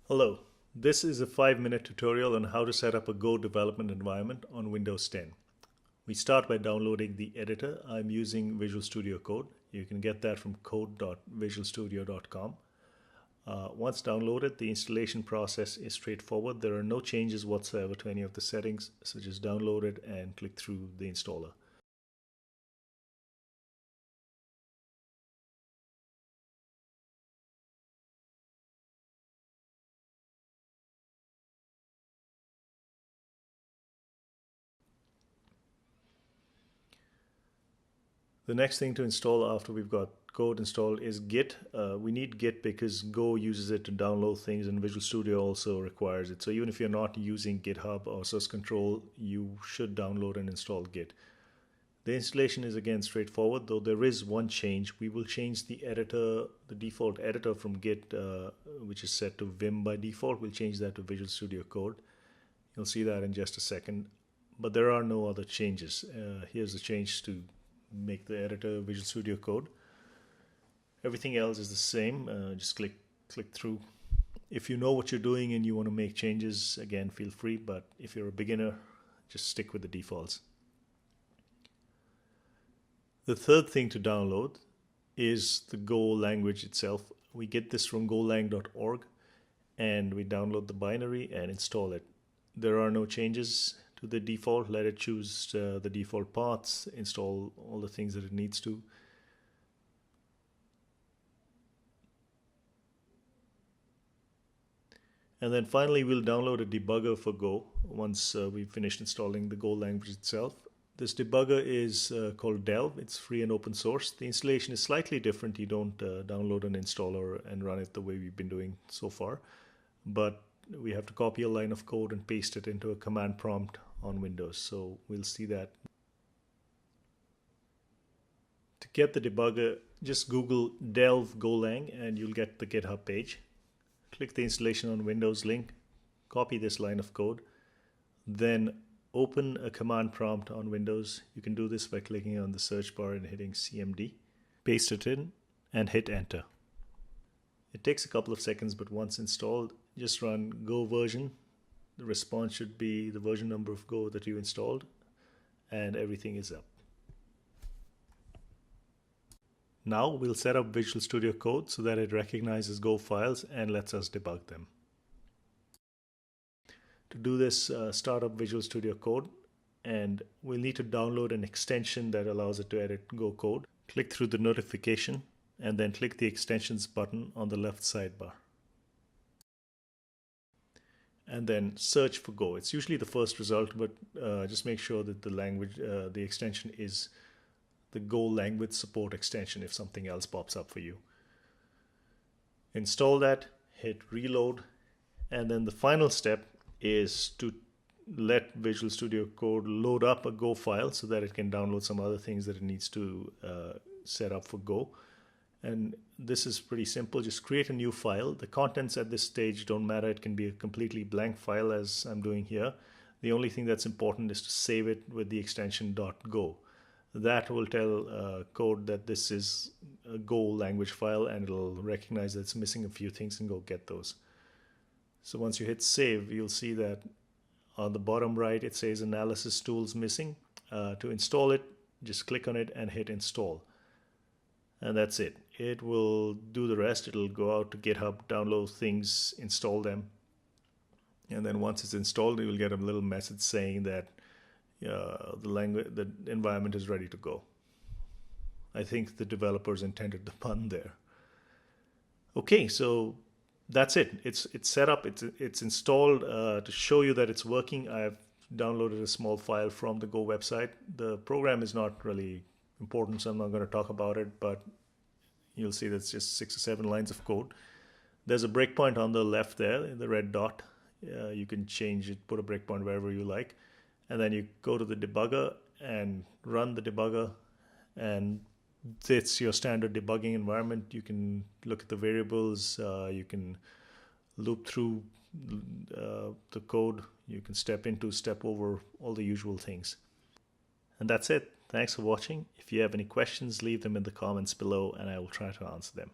Hello, this is a 5-minute tutorial on how to set up a Go development environment on Windows 10. We start by downloading the editor. I'm using Visual Studio Code. You can get that from code.visualstudio.com. Once downloaded, the installation process is straightforward. There are no changes whatsoever to any of the settings, so just download it and click through the installer. The next thing to install after we've got code installed is Git. We need Git because Go uses it to download things and Visual Studio also requires it. So even if you're not using GitHub or source control, you should download and install Git. The installation is again straightforward, though there is one change. We will change the editor, the default editor from Git, which is set to Vim by default. We'll change that to Visual Studio Code. You'll see that in just a second. But there are no other changes. Here's the change to make the editor Visual Studio Code. Everything else is the same. Just click through. If you know what you're doing and you want to make changes, again, feel free. But if you're a beginner, just stick with the defaults. The third thing to download is the Go language itself. We get this from golang.org and we download the binary and install it. There are no changes to the default. Let it choose the default paths, install all the things that it needs to. And then finally, we'll download a debugger for Go once we've finished installing the Go language itself. This debugger is called Delve. It's free and open source. The installation is slightly different. You don't download an installer and run it the way we've been doing so far. But we have to copy a line of code and paste it into a command prompt on Windows. So we'll see that. To get the debugger, just Google Delve Golang and you'll get the GitHub page. Click the installation on Windows link, copy this line of code, then open a command prompt on Windows. You can do this by clicking on the search bar and hitting CMD. Paste it in and hit enter. It takes a couple of seconds, but once installed, just run Go version. The response should be the version number of Go that you installed, and everything is up. Now we'll set up Visual Studio Code so that it recognizes Go files and lets us debug them. To do this, start up Visual Studio Code, and we'll need to download an extension that allows it to edit Go code. Click through the notification and then click the extensions button on the left sidebar. And then search for Go. It's usually the first result, but just make sure that the language, the extension is the Go language support extension if something else pops up for you. Install that, hit reload, and then the final step is to let Visual Studio Code load up a Go file so that it can download some other things that it needs to set up for Go. And this is pretty simple. Just create a new file. The contents at this stage don't matter. It can be a completely blank file as I'm doing here. The only thing that's important is to save it with the extension .go. That will tell code that this is a Go language file, and it'll recognize that it's missing a few things and go get those. So once you hit save, you'll see that on the bottom right it says analysis tools missing. To install it, just click on it and hit install. And that's it. It will do the rest. It'll go out to GitHub, download things, install them. And then once it's installed, you will get a little message saying that the environment is ready to go. I think the developers intended the pun there. Okay, so that's it. It's set up. It's installed. To show you that it's working, I've downloaded a small file from the Go website. The program is not really important, so I'm not going to talk about it, but you'll see that's just 6 or 7 lines of code. There's a breakpoint on the left there, the red dot. You can change it, put a breakpoint wherever you like. And then you go to the debugger and run the debugger, and it's your standard debugging environment. You can look at the variables, you can loop through the code, you can step over all the usual things. And that's it. Thanks for watching. If you have any questions, leave them in the comments below and I will try to answer them.